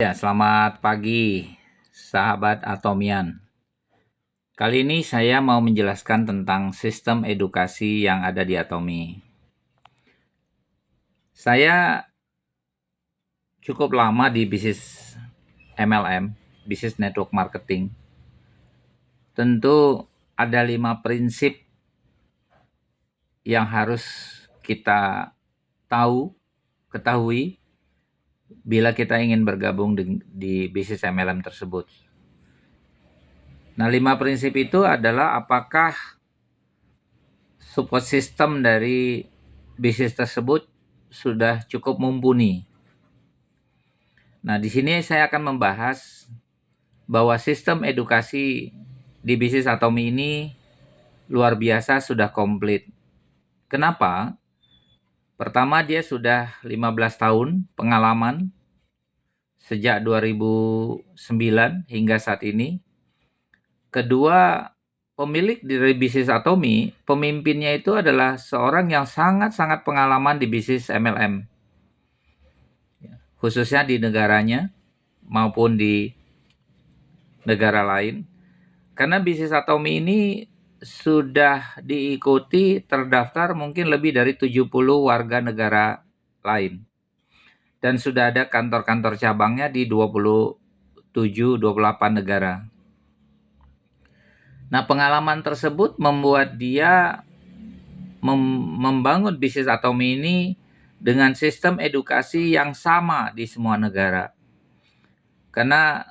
Ya, selamat pagi, sahabat Atomian. Kali ini saya mau menjelaskan tentang sistem edukasi yang ada di Atomi. Saya cukup lama di bisnis MLM, bisnis network marketing. Tentu ada 5 prinsip yang harus kita ketahui bila kita ingin bergabung di bisnis MLM tersebut. Nah, 5 prinsip itu adalah apakah support system dari bisnis tersebut sudah cukup mumpuni. Nah, di sini saya akan membahas bahwa sistem edukasi di bisnis Atomi ini luar biasa, sudah komplit. Kenapa? Pertama, dia sudah 15 tahun pengalaman sejak 2009 hingga saat ini. Kedua, pemilik dari bisnis Atomi, pemimpinnya itu adalah seorang yang sangat-sangat pengalaman di bisnis MLM. Khususnya di negaranya maupun di negara lain. Karena bisnis Atomi ini sudah diikuti, terdaftar mungkin lebih dari 70 warga negara lain. Dan sudah ada kantor-kantor cabangnya di 27-28 negara. Nah, pengalaman tersebut membuat dia membangun bisnis Atomi ini dengan sistem edukasi yang sama di semua negara. Karena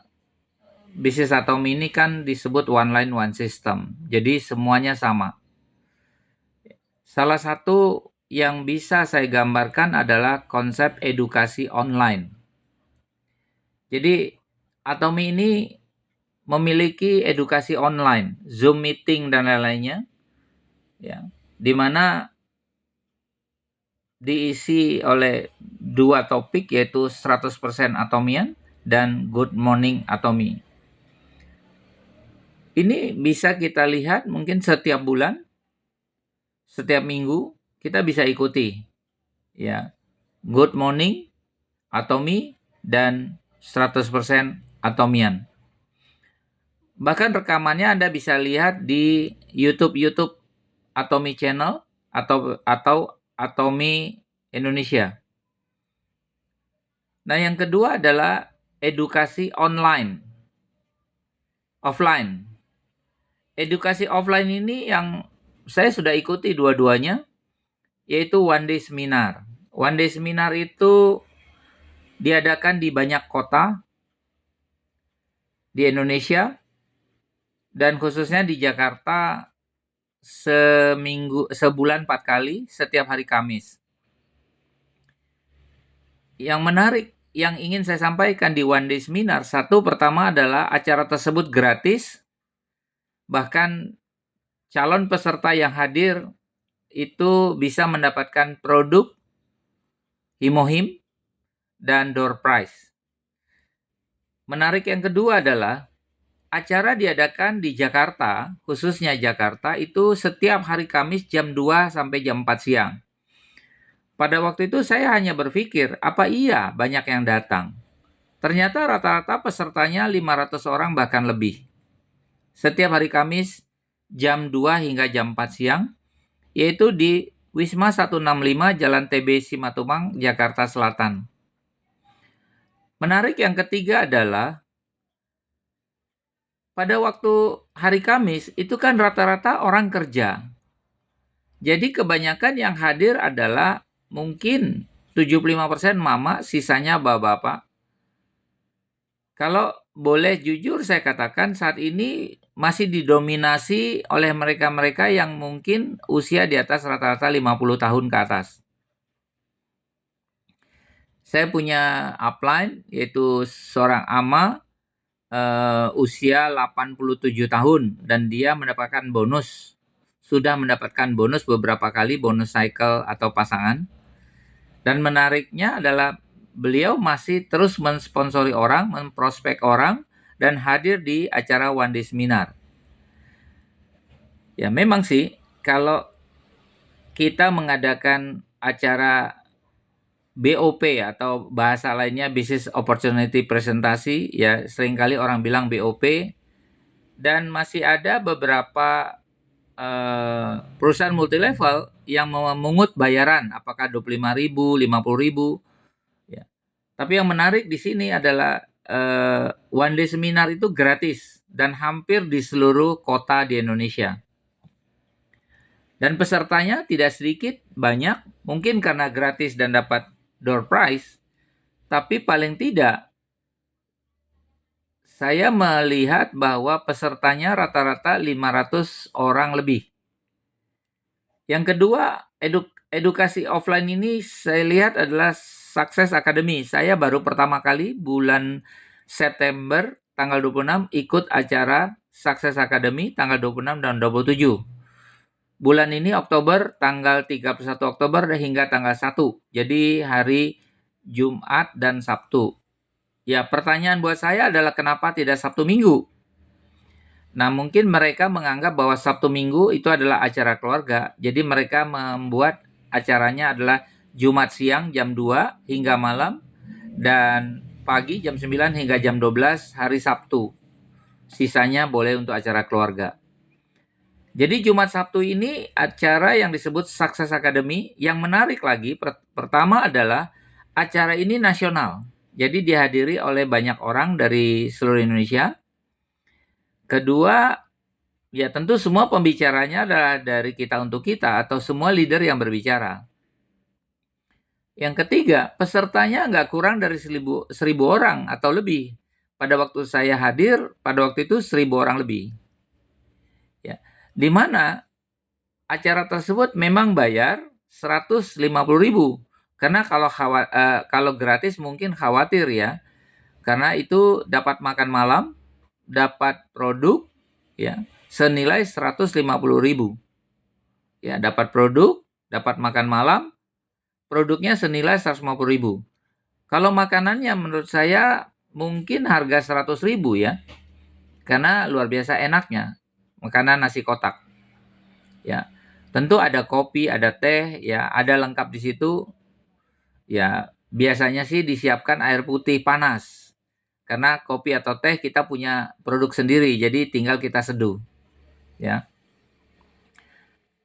bisnis Atomi ini kan disebut one line one system, jadi semuanya sama. Salah satu yang bisa saya gambarkan adalah konsep edukasi online. Jadi Atomi ini memiliki edukasi online, Zoom meeting dan lain-lainnya, ya, di mana diisi oleh 2 topik, yaitu 100% Atomian dan Good Morning Atomi. Ini bisa kita lihat mungkin setiap bulan, setiap minggu kita bisa ikuti, ya, Good Morning Atomi dan 100% Atomian. Bahkan rekamannya Anda bisa lihat di YouTube Atomi Channel atau Atomi Indonesia. Nah, yang kedua adalah edukasi online, offline. Edukasi offline ini yang saya sudah ikuti dua-duanya, yaitu one day seminar. One day seminar itu diadakan di banyak kota di Indonesia, dan khususnya di Jakarta sebulan 4 kali, setiap hari Kamis. Yang menarik yang ingin saya sampaikan di one day seminar, satu, pertama adalah acara tersebut gratis, bahkan calon peserta yang hadir itu bisa mendapatkan produk Himohim dan door prize. Menarik yang kedua adalah acara diadakan di Jakarta, khususnya Jakarta, itu setiap hari Kamis jam 2 sampai jam 4 siang. Pada waktu itu saya hanya berpikir, apa iya banyak yang datang? Ternyata rata-rata pesertanya 500 orang bahkan lebih. Setiap hari Kamis jam 2 hingga jam 4 siang, yaitu di Wisma 165 Jalan TB Simatupang, Jakarta Selatan. Menarik yang ketiga adalah pada waktu hari Kamis itu kan rata-rata orang kerja. Jadi kebanyakan yang hadir adalah mungkin 75% mama, sisanya bapak-bapak. Kalau boleh jujur saya katakan saat ini masih didominasi oleh mereka-mereka yang mungkin usia di atas rata-rata 50 tahun ke atas. Saya punya upline, yaitu seorang ama usia 87 tahun, dan dia mendapatkan bonus. Sudah mendapatkan bonus beberapa kali, bonus cycle atau pasangan. Dan menariknya adalah beliau masih terus mensponsori orang, memprospek orang, dan hadir di acara one day seminar. Ya, memang sih kalau kita mengadakan acara BOP atau bahasa lainnya Business Opportunity Presentasi, ya seringkali orang bilang BOP, dan masih ada beberapa perusahaan multilevel yang memungut bayaran, apakah 25.000, 50.000, ya. Tapi yang menarik di sini adalah one day seminar itu gratis dan hampir di seluruh kota di Indonesia. Dan pesertanya tidak sedikit, banyak, mungkin karena gratis dan dapat door prize, tapi paling tidak saya melihat bahwa pesertanya rata-rata 500 orang lebih. Yang kedua, edukasi offline ini saya lihat adalah Success Academy. Saya baru pertama kali bulan September tanggal 26 ikut acara Success Academy tanggal 26 dan 27. Bulan ini Oktober tanggal 31 Oktober hingga tanggal 1. Jadi hari Jumat dan Sabtu. Ya, pertanyaan buat saya adalah kenapa tidak Sabtu Minggu? Nah, mungkin mereka menganggap bahwa Sabtu Minggu itu adalah acara keluarga. Jadi mereka membuat acaranya adalah Jumat siang jam 2 hingga malam dan pagi jam 9 hingga jam 12 hari Sabtu. Sisanya boleh untuk acara keluarga. Jadi Jumat Sabtu ini acara yang disebut Success Academy. Yang menarik lagi, pertama adalah acara ini nasional. Jadi dihadiri oleh banyak orang dari seluruh Indonesia. Kedua, ya tentu semua pembicaranya adalah dari kita untuk kita atau semua leader yang berbicara. Yang ketiga, pesertanya nggak kurang dari 1.000 orang atau lebih. Pada waktu saya hadir, pada waktu itu 1.000 orang lebih. Ya, di mana acara tersebut memang bayar 150.000. Karena kalau gratis mungkin khawatir ya. Karena itu dapat makan malam, dapat produk, ya senilai 150.000. Ya, dapat produk, dapat makan malam, produknya senilai 150.000. Kalau makanannya menurut saya mungkin harga 100.000 ya. Karena luar biasa enaknya. Makanan nasi kotak. Ya. Tentu ada kopi, ada teh, ya, ada lengkap di situ. Ya, biasanya sih disiapkan air putih panas. Karena kopi atau teh kita punya produk sendiri, jadi tinggal kita seduh. Ya.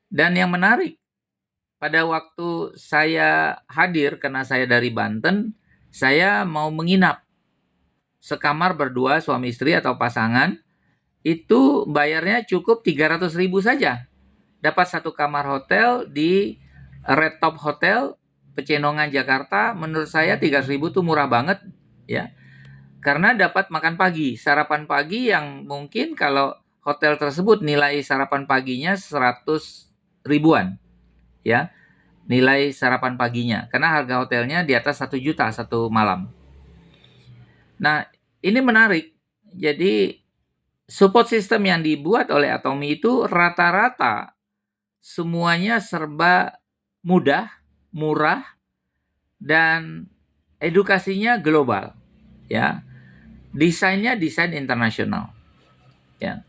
Dan yang menarik, pada waktu saya hadir, karena saya dari Banten, saya mau menginap. Sekamar berdua, suami istri atau pasangan, itu bayarnya cukup 300.000 saja. Dapat satu kamar hotel di Red Top Hotel, Pecenongan, Jakarta. Menurut saya 300.000 itu murah banget. Ya. Karena dapat makan pagi, sarapan pagi yang mungkin kalau hotel tersebut nilai sarapan paginya 100 ribuan, ya, nilai sarapan paginya. Karena harga hotelnya di atas 1 juta satu malam. Nah, ini menarik. Jadi, support system yang dibuat oleh Atomy itu rata-rata semuanya serba mudah, murah, dan edukasinya global, ya. Desainnya desain internasional, ya.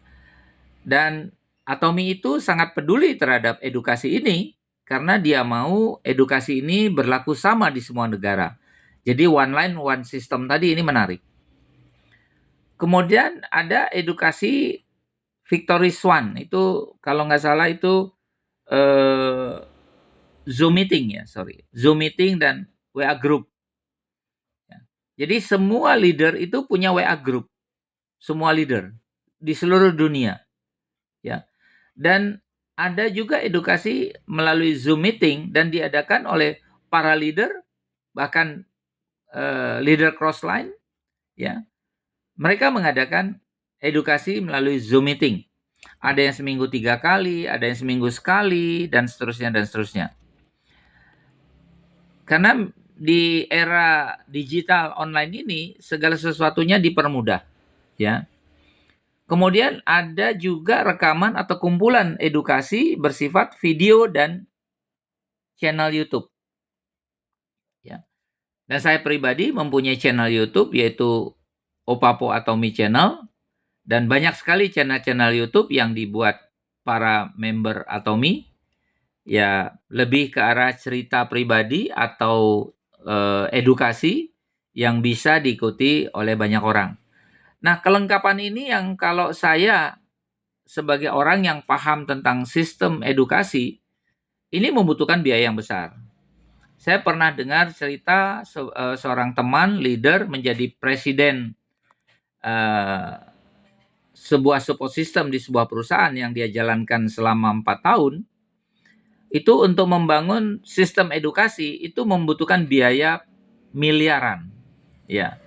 Dan Atomy itu sangat peduli terhadap edukasi ini karena dia mau edukasi ini berlaku sama di semua negara. Jadi one line one system tadi ini menarik. Kemudian ada edukasi Victory Swan, itu kalau nggak salah itu Zoom meeting ya, Zoom meeting dan WA group. Jadi semua leader itu punya WA group, semua leader di seluruh dunia, ya. Dan ada juga edukasi melalui Zoom meeting dan diadakan oleh para leader, bahkan leader crossline, ya. Mereka mengadakan edukasi melalui Zoom meeting. Ada yang seminggu 3 kali, ada yang seminggu sekali, dan seterusnya dan seterusnya. Karena di era digital online ini segala sesuatunya dipermudah, ya. Kemudian ada juga rekaman atau kumpulan edukasi bersifat video dan channel YouTube, ya. Dan saya pribadi mempunyai channel YouTube yaitu Opapo Atomy Channel, dan banyak sekali channel-channel YouTube yang dibuat para member Atomy, ya lebih ke arah cerita pribadi atau edukasi yang bisa diikuti oleh banyak orang. Nah, kelengkapan ini yang kalau saya sebagai orang yang paham tentang sistem edukasi, ini membutuhkan biaya yang besar. Saya pernah dengar cerita seorang teman leader menjadi presiden sebuah support system di sebuah perusahaan yang dia jalankan selama 4 tahun. Itu untuk membangun sistem edukasi itu membutuhkan biaya miliaran. Ya.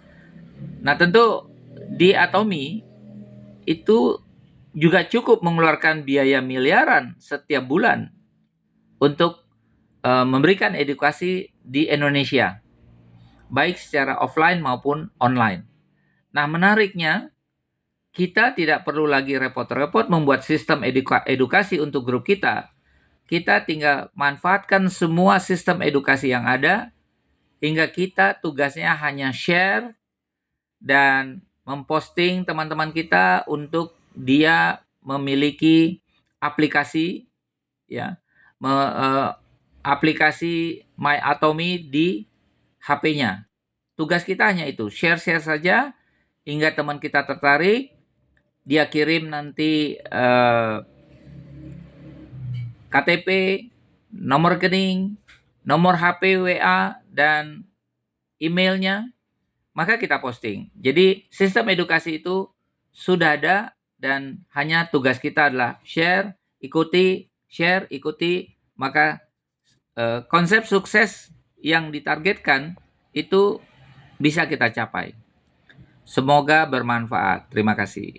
Nah, tentu di Atomi itu juga cukup mengeluarkan biaya miliaran setiap bulan untuk memberikan edukasi di Indonesia, baik secara offline maupun online. Nah, menariknya, kita tidak perlu lagi repot-repot membuat sistem edukasi untuk grup kita. Kita tinggal manfaatkan semua sistem edukasi yang ada, hingga kita tugasnya hanya share dan memposting teman-teman kita untuk dia memiliki aplikasi, ya, aplikasi My Atomi di HP-nya. Tugas kita hanya itu, share-share saja hingga teman kita tertarik, dia kirim nanti KTP, nomor rekening, nomor HP WA, dan emailnya, maka kita posting. Jadi sistem edukasi itu sudah ada dan hanya tugas kita adalah share, ikuti, maka konsep sukses yang ditargetkan itu bisa kita capai. Semoga bermanfaat. Terima kasih.